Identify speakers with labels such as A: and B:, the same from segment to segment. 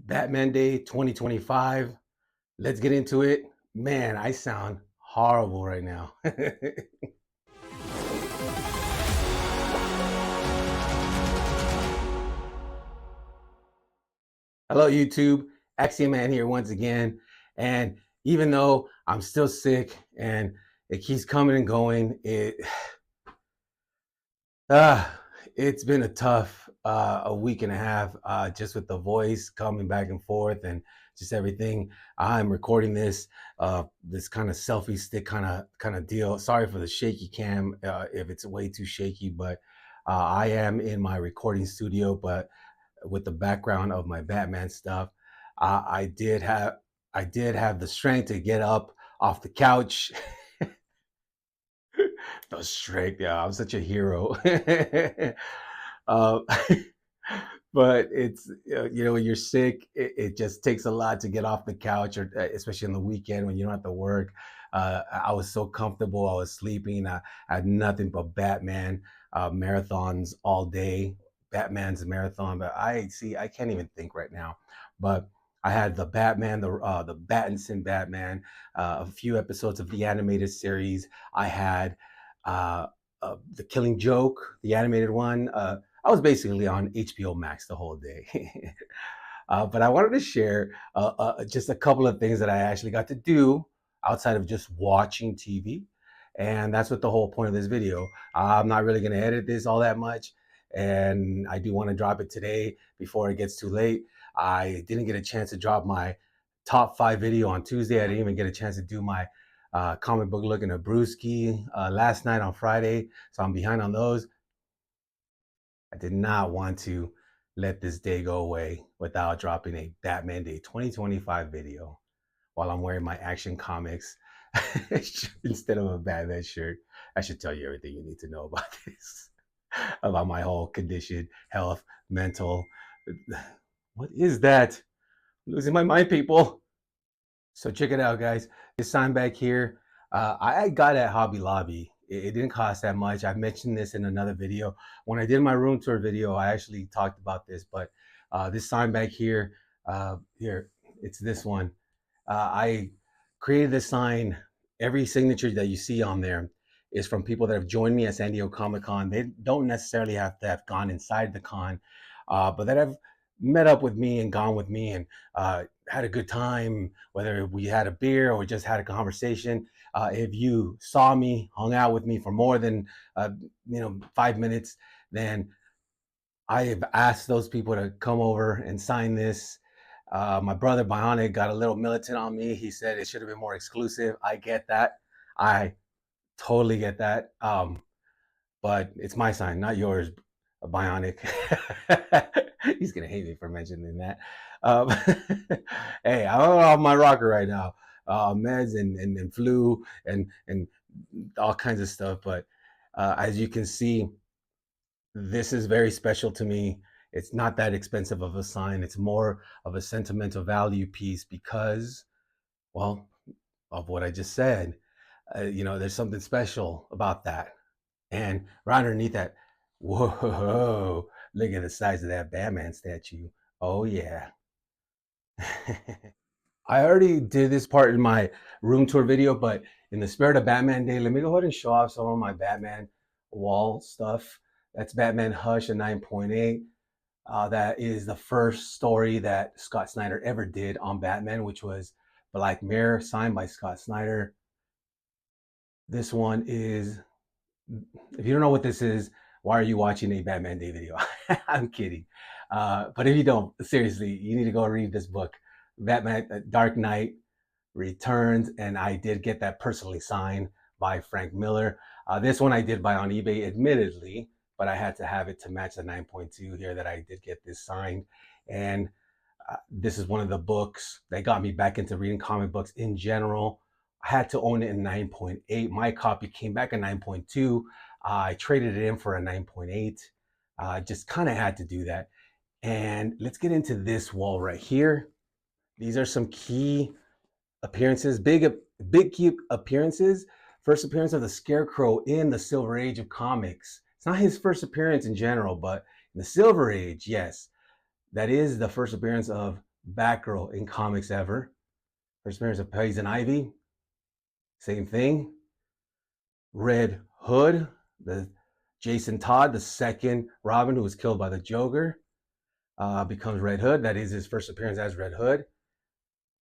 A: Batman Day 2025. Let's get into it. Man, I sound horrible right now. Hello, YouTube. Axiom Man here once again. And even though I'm still sick and it keeps coming and going, uh, it's been a tough a week and a half just with the voice coming back and forth and just everything. I'm recording this kind of selfie stick kind of deal. Sorry for the shaky cam if it's way too shaky, but I am in my recording studio, but with the background of my Batman stuff. I did have the strength to get up off the couch. The strength, yeah, I'm such a hero. uh, but it's when you're sick, it just takes a lot to get off the couch, or especially on the weekend when you don't have to work. I was so comfortable. I was sleeping. I had nothing but Batman marathons all day. Batman's marathon, but I can't even think right now. But I had the Batman, the Battinson Batman, a few episodes of the animated series. I had the Killing Joke, the animated one. I was basically on HBO Max the whole day. But I wanted to share just a couple of things that I actually got to do outside of just watching TV. And that's what the whole point of this video. I'm not really going to edit this all that much. And I do want to drop it today before it gets too late. I didn't get a chance to drop my top 5 video on Tuesday. I didn't even get a chance to do my comic book looking at Brewski last night on Friday. So I'm behind on those. I did not want to let this day go away without dropping a Batman Day 2025 video while I'm wearing my Action Comics instead of a Batman shirt. I should tell you everything you need to know about this, about my whole condition, health, mental. What is that? I'm losing my mind, people. So check it out, guys. This sign back here, I got at Hobby Lobby. It didn't cost that much. I mentioned this in another video. When I did my room tour video, I actually talked about this, but this sign back here, it's this one. I created this sign. Every signature that you see on there is from people that have joined me at San Diego Comic-Con. They don't necessarily have to have gone inside the con, but that have met up with me and gone with me and had a good time, whether we had a beer or just had a conversation. If you saw me, hung out with me for more than 5 minutes, then I have asked those people to come over and sign this. My brother Bionic got a little militant on me. He said it should have been more exclusive. I get that. I totally get that. But it's my sign, not yours, Bionic. He's gonna hate me for mentioning that. Um, hey, I'm off my rocker right now. Meds and flu and all kinds of stuff. But as you can see, this is very special to me. It's not that expensive of a sign. It's more of a sentimental value piece because, well, of what I just said. There's something special about that. And right underneath that, whoa, look at the size of that Batman statue. Oh, yeah. I already did this part in my room tour video, but in the spirit of Batman Day, let me go ahead and show off some of my Batman wall stuff. That's Batman Hush, a 9.8. That is the first story that Scott Snyder ever did on Batman, which was Black Mirror, signed by Scott Snyder. This one is, if you don't know what this is, why are you watching a Batman Day video? I'm kidding. But if you don't, seriously, you need to go read this book, Batman Dark Knight Returns. And I did get that personally signed by Frank Miller. This one I did buy on eBay, admittedly, but I had to have it to match the 9.2 here that I did get this signed. And this is one of the books that got me back into reading comic books in general. I had to own it in 9.8. My copy came back in 9.2. I traded it in for a 9.8. Just kind of had to do that. And let's get into this wall right here. These are some key appearances, big key appearances. First appearance of the Scarecrow in the Silver Age of comics. It's not his first appearance in general, but in the Silver Age, yes. That is the first appearance of Batgirl in comics ever. First appearance of Poison Ivy, same thing. Red Hood, the Jason Todd, the second Robin who was killed by the Joker, becomes Red Hood. That is his first appearance as Red Hood.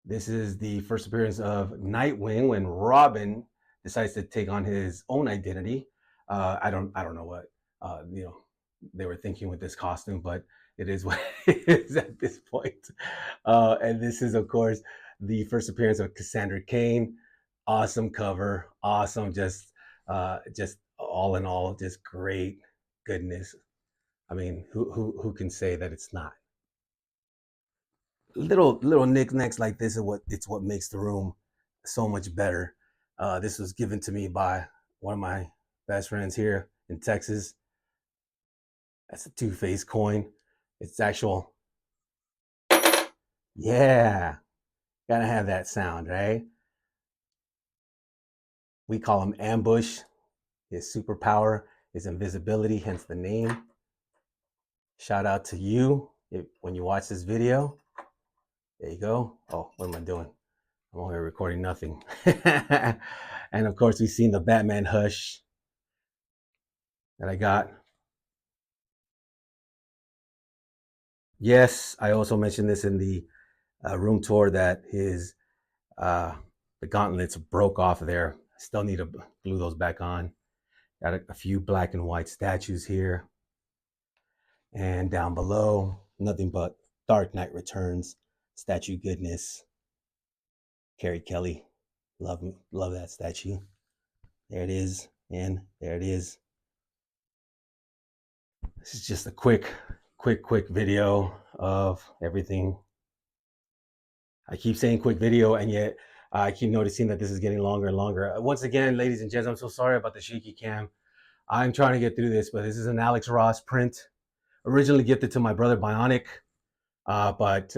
A: This is the first appearance of Nightwing when Robin decides to take on his own identity. I don't know what they were thinking with this costume, but it is what it is at this point. And this is, of course, the first appearance of Cassandra Cain. Awesome cover, awesome, just all in all, just great goodness. I mean, who can say that it's not? Little knickknacks like this is what makes the room so much better. This was given to me by one of my best friends here in Texas. That's a two-faced coin. It's actual. Yeah, gotta have that sound, right? We call him Ambush. His superpower is invisibility, hence the name. Shout out to you when you watch this video. There you go. Oh, what am I doing? I'm over here recording nothing. And of course, we've seen the Batman Hush that I got. Yes, I also mentioned this in the room tour that the gauntlets broke off of there. I still need to glue those back on. Got a few black and white statues here. And down below, nothing but Dark Knight Returns, statue goodness. Carrie Kelly, love that statue. There it is, and there it is. This is just a quick video of everything. I keep saying quick video, and yet I keep noticing that this is getting longer and longer. Once again, ladies and gents, I'm so sorry about the shaky cam. I'm trying to get through this, but this is an Alex Ross print, originally gifted to my brother Bionic, but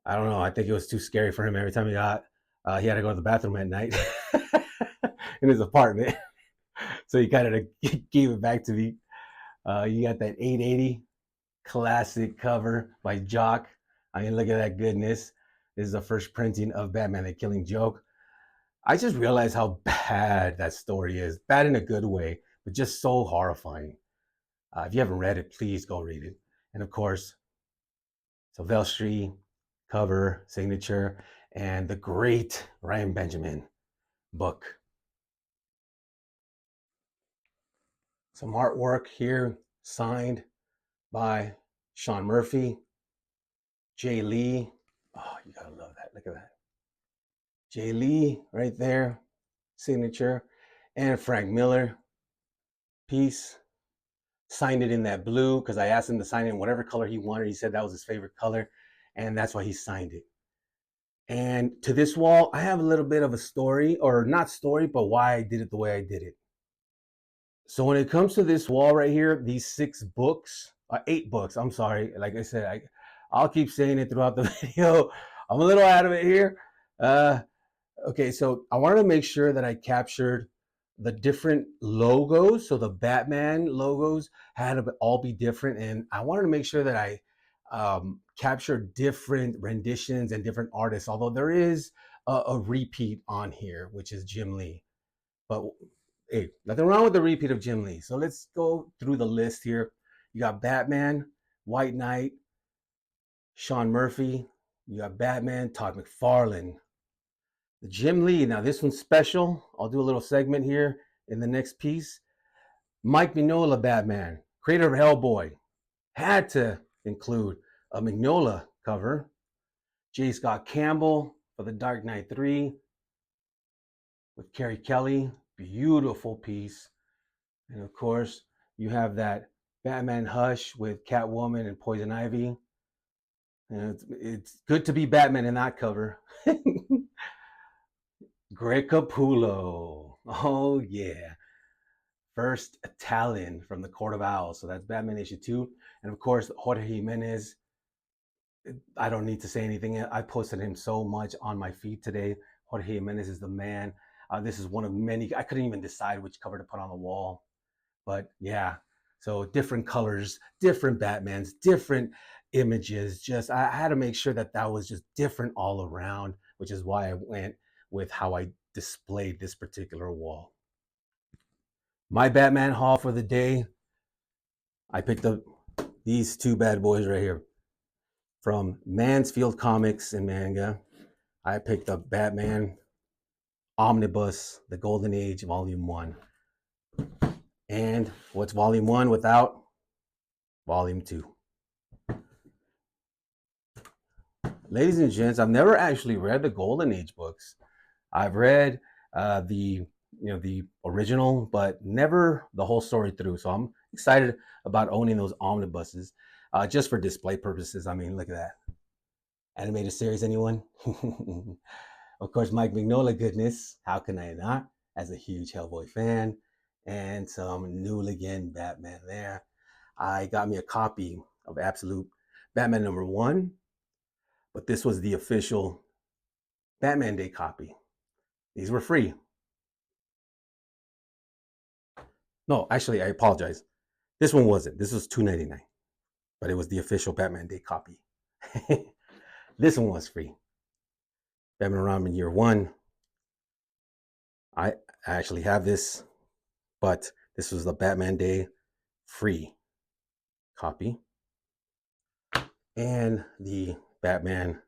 A: I don't know. I think it was too scary for him. Every time he had to go to the bathroom at night in his apartment, so he kind of gave it back to me. You got that 880 classic cover by Jock. I mean, look at that goodness. This is the first printing of Batman the Killing Joke. I just realized how bad that story is. Bad in a good way, but just so horrifying. If you haven't read it, please go read it. And of course, Sylvester cover, signature, and the great Ryan Benjamin book. Some artwork here signed by Sean Murphy, Jay Lee. Oh, you gotta love that. Look at that. Jay Lee right there, signature, and Frank Miller piece. Signed it in that blue because I asked him to sign it in whatever color he wanted. He said that was his favorite color, and that's why he signed it. And to this wall, I have a little bit of a story, or not story, but why I did it the way I did it. So when it comes to this wall right here, these 8 books, I'm sorry. Like I said, I'll keep saying it throughout the video. I'm a little out of it here. Okay, so I wanted to make sure that I captured the different logos. So the Batman logos had to all be different. And I wanted to make sure that I captured different renditions and different artists, although there is a repeat on here, which is Jim Lee. But hey, nothing wrong with the repeat of Jim Lee. So let's go through the list here. You got Batman, White Knight, Sean Murphy. You got Batman, Todd McFarlane. The Jim Lee, now this one's special. I'll do a little segment here in the next piece. Mike Mignola Batman, creator of Hellboy. Had to include a Mignola cover. J. Scott Campbell for The Dark Knight 3 with Carrie Kelly. Beautiful piece. And of course, you have that Batman Hush with Catwoman and Poison Ivy. And it's good to be Batman in that cover. Greg Capullo. Oh, yeah. First Italian from the Court of Owls. So that's Batman issue 2. And of course, Jorge Jimenez. I don't need to say anything. I posted him so much on my feed today. Jorge Jimenez is the man. This is one of many. I couldn't even decide which cover to put on the wall. But yeah, so different colors, different Batmans, different images. Just I had to make sure that that was just different all around, which is why I went with how I displayed this particular wall. My Batman haul for the day, I picked up these two bad boys right here from Mansfield Comics and Manga. I picked up Batman Omnibus, The Golden Age, Volume 1. And what's Volume 1 without Volume 2? Ladies and gents, I've never actually read the Golden Age books. I've read the original, but never the whole story through. So I'm excited about owning those omnibuses, just for display purposes. I mean, look at that animated series. Anyone? Of course, Mike Mignola goodness. How can I not? As a huge Hellboy fan, and some Newligan Batman there. I got me a copy of Absolute Batman #1, but this was the official Batman Day copy. These were free. No, actually, I apologize. This one wasn't. This was $2.99, but it was the official Batman Day copy. This one was free. Batman Robin Year One. I actually have this, but this was the Batman Day free copy, and the Batman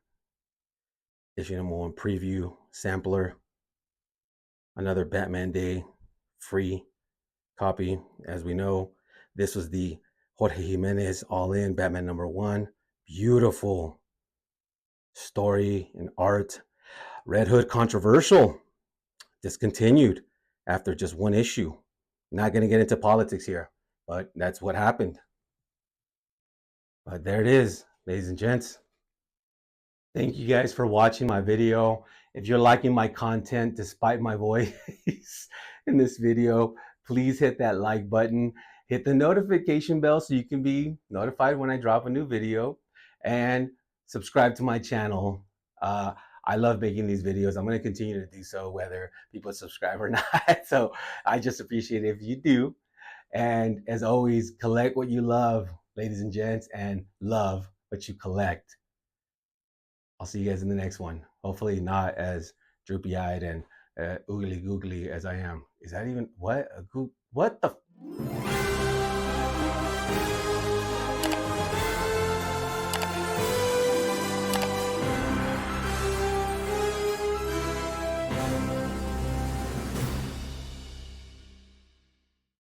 A: issue #1 preview sampler. Another Batman Day free copy. As we know, this was the Jorge Jimenez All In Batman #1. Beautiful story and art. Red Hood controversial, discontinued after just one issue. Not going to get into politics here, but that's what happened. But there it is, ladies and gents. Thank you guys for watching my video. If you're liking my content despite my voice in this video, please hit that like button. Hit the notification bell so you can be notified when I drop a new video, and subscribe to my channel. I love making these videos. I'm going to continue to do so whether people subscribe or not. So I just appreciate it if you do. And as always, collect what you love, ladies and gents, and love what you collect. I'll see you guys in the next one. Hopefully not as droopy-eyed and oogly googly as I am. Is that even what? What the?